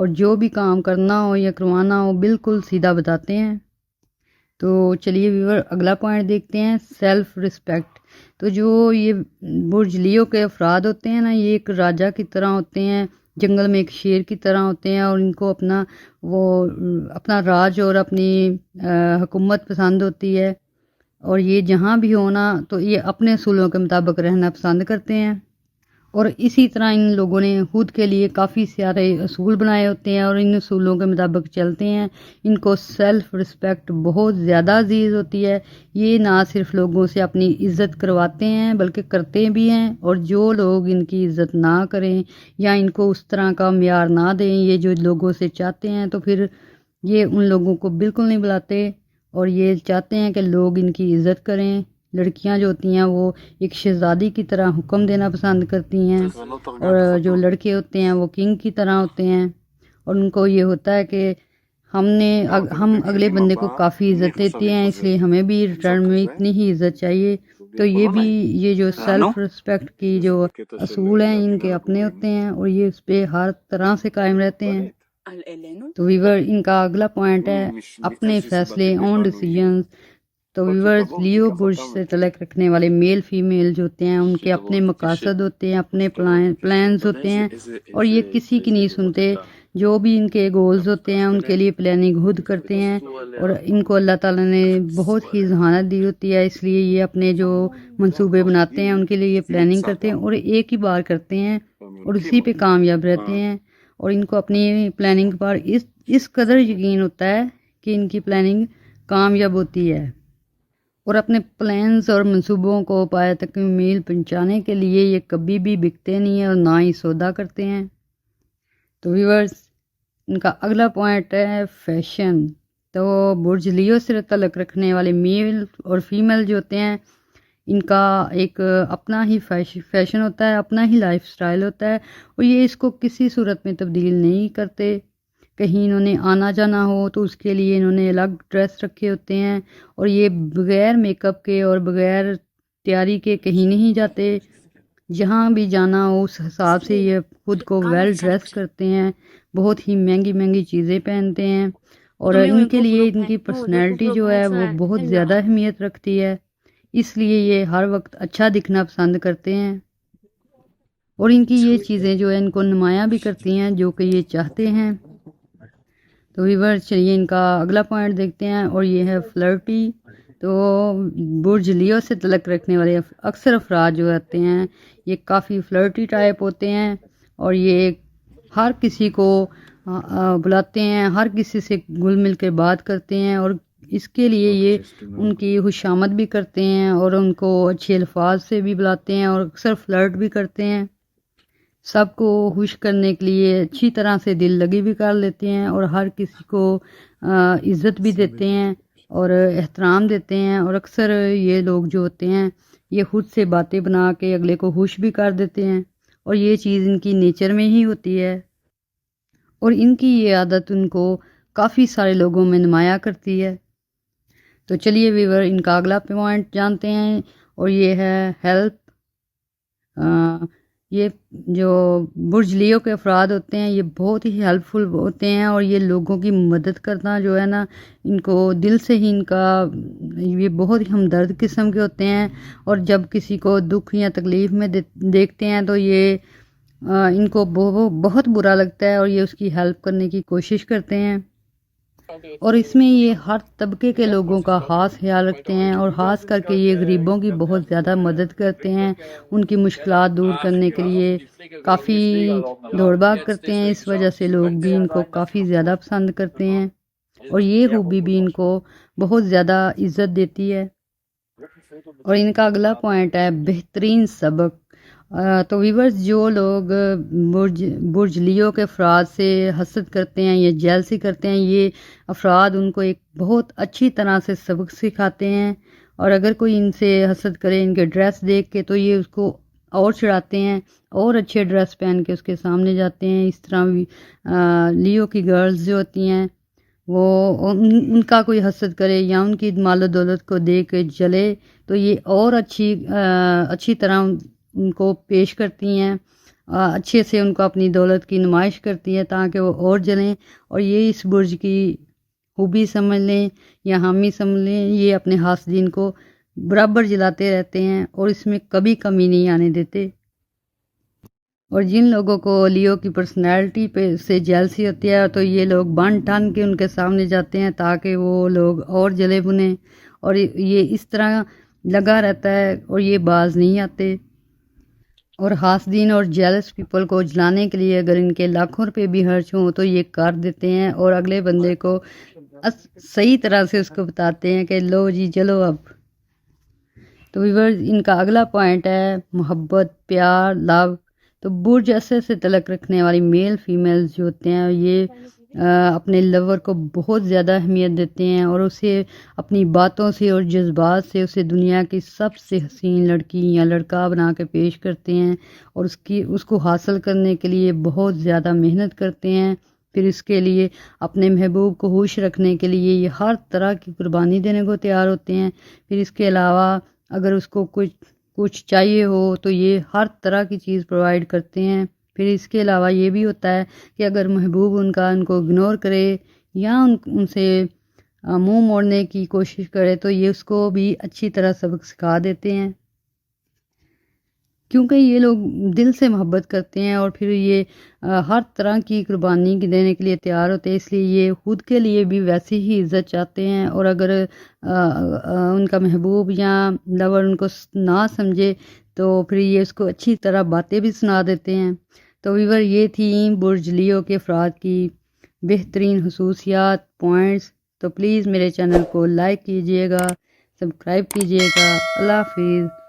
اور جو بھی کام کرنا ہو یا کروانا ہو بالکل سیدھا بتاتے ہیں۔ تو چلیے ویور اگلا پوائنٹ دیکھتے ہیں، سیلف رسپیکٹ۔ تو جو یہ برج لیو کے افراد ہوتے ہیں نا، یہ ایک راجا کی طرح ہوتے ہیں، جنگل میں ایک شیر کی طرح ہوتے ہیں، اور ان کو اپنا راج اور اپنی حکومت پسند ہوتی ہے، اور یہ جہاں بھی ہونا تو یہ اپنے اصولوں کے مطابق رہنا پسند کرتے ہیں۔ اور اسی طرح ان لوگوں نے خود کے لیے کافی سارے اصول بنائے ہوتے ہیں اور ان اصولوں کے مطابق چلتے ہیں۔ ان کو سیلف رسپیکٹ بہت زیادہ عزیز ہوتی ہے۔ یہ نہ صرف لوگوں سے اپنی عزت کرواتے ہیں بلکہ کرتے بھی ہیں، اور جو لوگ ان کی عزت نہ کریں یا ان کو اس طرح کا معیار نہ دیں یہ جو لوگوں سے چاہتے ہیں، تو پھر یہ ان لوگوں کو بالکل نہیں بلاتے، اور یہ چاہتے ہیں کہ لوگ ان کی عزت کریں۔ لڑکیاں جو ہوتی ہیں وہ ایک شہزادی کی طرح حکم دینا پسند کرتی ہیں، اور جو لڑکے ہوتے ہیں وہ کنگ کی طرح ہوتے ہیں، اور ان کو یہ ہوتا ہے کہ ہم اگلے بندے کو کافی عزت دیتے ہیں، اس لیے ہمیں بھی ریٹرن میں اتنی ہی عزت چاہیے۔ تو یہ جو سیلف رسپیکٹ کی جو اصول ہیں ان کے اپنے ہوتے ہیں، اور یہ اس پہ ہر طرح سے قائم رہتے ہیں۔ تو ویور ان کا اگلا پوائنٹ ہے اپنے فیصلے، اون ڈیسیجنز۔ تو ویورز لیو برج سے تعلق رکھنے والے میل فیمیل جو ہوتے ہیں ان کے اپنے مقاصد ہوتے ہیں، اپنے پلانز ہوتے ہیں، اور یہ کسی کی نہیں سنتے۔ جو بھی ان کے گولز ہوتے ہیں ان کے لیے پلاننگ خود کرتے ہیں، اور ان کو اللہ تعالیٰ نے بہت ہی ذہانت دی ہوتی ہے، اس لیے یہ اپنے جو منصوبے بناتے ہیں ان کے لیے یہ پلاننگ کرتے ہیں اور ایک ہی بار کرتے ہیں اور اسی پہ کامیاب رہتے ہیں۔ اور ان کو اپنی پلاننگ پر اس قدر یقین ہوتا ہے کہ ان کی پلاننگ کامیاب ہوتی ہے، اور اپنے پلانز اور منصوبوں کو پایہ تکمیل پہنچانے کے لیے یہ کبھی بھی بکتے نہیں ہیں اور نہ ہی سودا کرتے ہیں۔ تو ویورز ان کا اگلا پوائنٹ ہے فیشن۔ تو برج لیو سے تعلق رکھنے والے میل اور فیمیل جو ہوتے ہیں ان کا ایک اپنا ہی فیشن ہوتا ہے، اپنا ہی لائف سٹائل ہوتا ہے، اور یہ اس کو کسی صورت میں تبدیل نہیں کرتے۔ کہیں انہوں نے آنا جانا ہو تو اس کے لیے انہوں نے الگ ڈریس رکھے ہوتے ہیں، اور یہ بغیر میک اپ کے اور بغیر تیاری کے کہیں نہیں جاتے۔ جہاں بھی جانا ہو اس حساب سے یہ خود کو ویل ڈریس کرتے ہیں، بہت ہی مہنگی مہنگی چیزیں پہنتے ہیں، اور ان کے لیے ان کی پرسنالٹی جو ہے وہ بہت زیادہ اہمیت رکھتی ہے، اس لیے یہ ہر وقت اچھا دکھنا پسند کرتے ہیں، اور ان کی یہ چیزیں جو ہے ان کو نمایاں بھی کرتی ہیں جو کہ یہ چاہتے ہیں۔ تو ویور چلیے ان کا اگلا پوائنٹ دیکھتے ہیں، اور یہ ہے فلرٹی۔ تو برج لیو سے تعلق رکھنے والے اکثر افراد جو رہتے ہیں یہ کافی فلرٹی ٹائپ ہوتے ہیں، اور یہ ہر کسی کو بلاتے ہیں، ہر کسی سے گل مل کے بات کرتے ہیں، اور اس کے لیے یہ ان کی خوشامد بھی کرتے ہیں اور ان کو اچھے الفاظ سے بھی بلاتے ہیں، اور اکثر فلرٹ بھی کرتے ہیں۔ سب کو خوش کرنے کے لیے اچھی طرح سے دل لگی بھی کر لیتے ہیں، اور ہر کسی کو عزت بھی دیتے ہیں اور احترام دیتے ہیں، اور اکثر یہ لوگ جو ہوتے ہیں یہ خود سے باتیں بنا کے اگلے کو خوش بھی کر دیتے ہیں، اور یہ چیز ان کی نیچر میں ہی ہوتی ہے، اور ان کی یہ عادت ان کو کافی سارے لوگوں میں نمایاں کرتی ہے۔ تو چلیے ویور ان کا اگلا پوائنٹ جانتے ہیں، اور یہ ہے ہیلپ۔ یہ جو برج لیو کے افراد ہوتے ہیں یہ بہت ہی ہیلپ فل ہوتے ہیں، اور یہ لوگوں کی مدد کرنا جو ہے نا ان کو دل سے ہی ان کا یہ بہت ہی ہمدرد قسم کے ہوتے ہیں، اور جب کسی کو دکھ یا تکلیف میں دیکھتے ہیں تو یہ ان کو بہت برا لگتا ہے، اور یہ اس کی ہیلپ کرنے کی کوشش کرتے ہیں، اور اس میں یہ ہر طبقے کے لوگوں کا خاص خیال رکھتے ہیں، اور خاص کر کے یہ غریبوں کی بہت زیادہ مدد کرتے ہیں، ان کی مشکلات دور کرنے کے لیے کافی دوڑ بھاگ کرتے ہیں، اس وجہ سے لوگ بھی ان کو کافی زیادہ پسند کرتے ہیں، اور یہ خوبی بھی ان کو بہت زیادہ عزت دیتی ہے۔ اور ان کا اگلا پوائنٹ ہے بہترین سبق۔ تو ویورز جو لوگ برج لیو کے افراد سے حسد کرتے ہیں یا جیلسی کرتے ہیں، یہ افراد ان کو ایک بہت اچھی طرح سے سبق سکھاتے ہیں، اور اگر کوئی ان سے حسد کرے ان کے ڈریس دیکھ کے تو یہ اس کو اور چڑھاتے ہیں اور اچھے ڈریس پہن کے اس کے سامنے جاتے ہیں۔ اس طرح لیو کی گرلز جو ہوتی ہیں وہ ان کا کوئی حسد کرے یا ان کی مال و دولت کو دیکھ کے جلے تو یہ اور اچھی طرح ان کو پیش کرتی ہیں، اچھے سے ان کو اپنی دولت کی نمائش کرتی ہے تاکہ وہ اور جلیں، اور یہ اس برج کی خوبی سمجھ لیں یا حامی سمجھ لیں، یہ اپنے حاسدین کو برابر جلاتے رہتے ہیں اور اس میں کبھی کمی نہیں آنے دیتے۔ اور جن لوگوں کو لیو کی پرسنالٹی پہ سے جیلسی ہوتی ہے تو یہ لوگ بن ٹھن کے ان کے سامنے جاتے ہیں تاکہ وہ لوگ اور جلے بھنے، اور یہ اس طرح لگا رہتا ہے اور یہ باز نہیں آتے۔ اور حاسدین اور جیلس پیپل کو جلانے کے لیے اگر ان کے لاکھوں روپے بھی خرچ ہوں تو یہ کر دیتے ہیں اور اگلے بندے کو صحیح طرح سے اس کو بتاتے ہیں کہ لو جی چلو اب۔ تو ویورز، ان کا اگلا پوائنٹ ہے محبت، پیار، لو۔ تو برج ایسے سے تعلق رکھنے والی میل فیمیلز جو ہوتے ہیں یہ اپنے لور کو بہت زیادہ اہمیت دیتے ہیں اور اسے اپنی باتوں سے اور جذبات سے اسے دنیا کی سب سے حسین لڑکی یا لڑکا بنا کے پیش کرتے ہیں، اور اس کو حاصل کرنے کے لیے بہت زیادہ محنت کرتے ہیں۔ پھر اس کے لیے اپنے محبوب کو خوش رکھنے کے لیے یہ ہر طرح کی قربانی دینے کو تیار ہوتے ہیں۔ پھر اس کے علاوہ اگر اس کو کچھ چاہیے ہو تو یہ ہر طرح کی چیز پرووائڈ کرتے ہیں۔ پھر اس کے علاوہ یہ بھی ہوتا ہے کہ اگر محبوب ان کو اگنور کرے یا ان سے منہ موڑنے کی کوشش کرے تو یہ اس کو بھی اچھی طرح سبق سکھا دیتے ہیں، کیونکہ یہ لوگ دل سے محبت کرتے ہیں اور پھر یہ ہر طرح کی قربانی دینے کے لیے تیار ہوتے ہیں، اس لیے یہ خود کے لیے بھی ویسی ہی عزت چاہتے ہیں، اور اگر ان کا محبوب یا لور ان کو نہ سمجھے تو پھر یہ اس کو اچھی طرح باتیں بھی سنا دیتے ہیں۔ تو ویور، یہ تھی برج لیو کے افراد کی بہترین خصوصیات، پوائنٹس۔ تو پلیز میرے چینل کو لائک کیجیے گا، سبسکرائب کیجیے گا۔ اللہ حافظ۔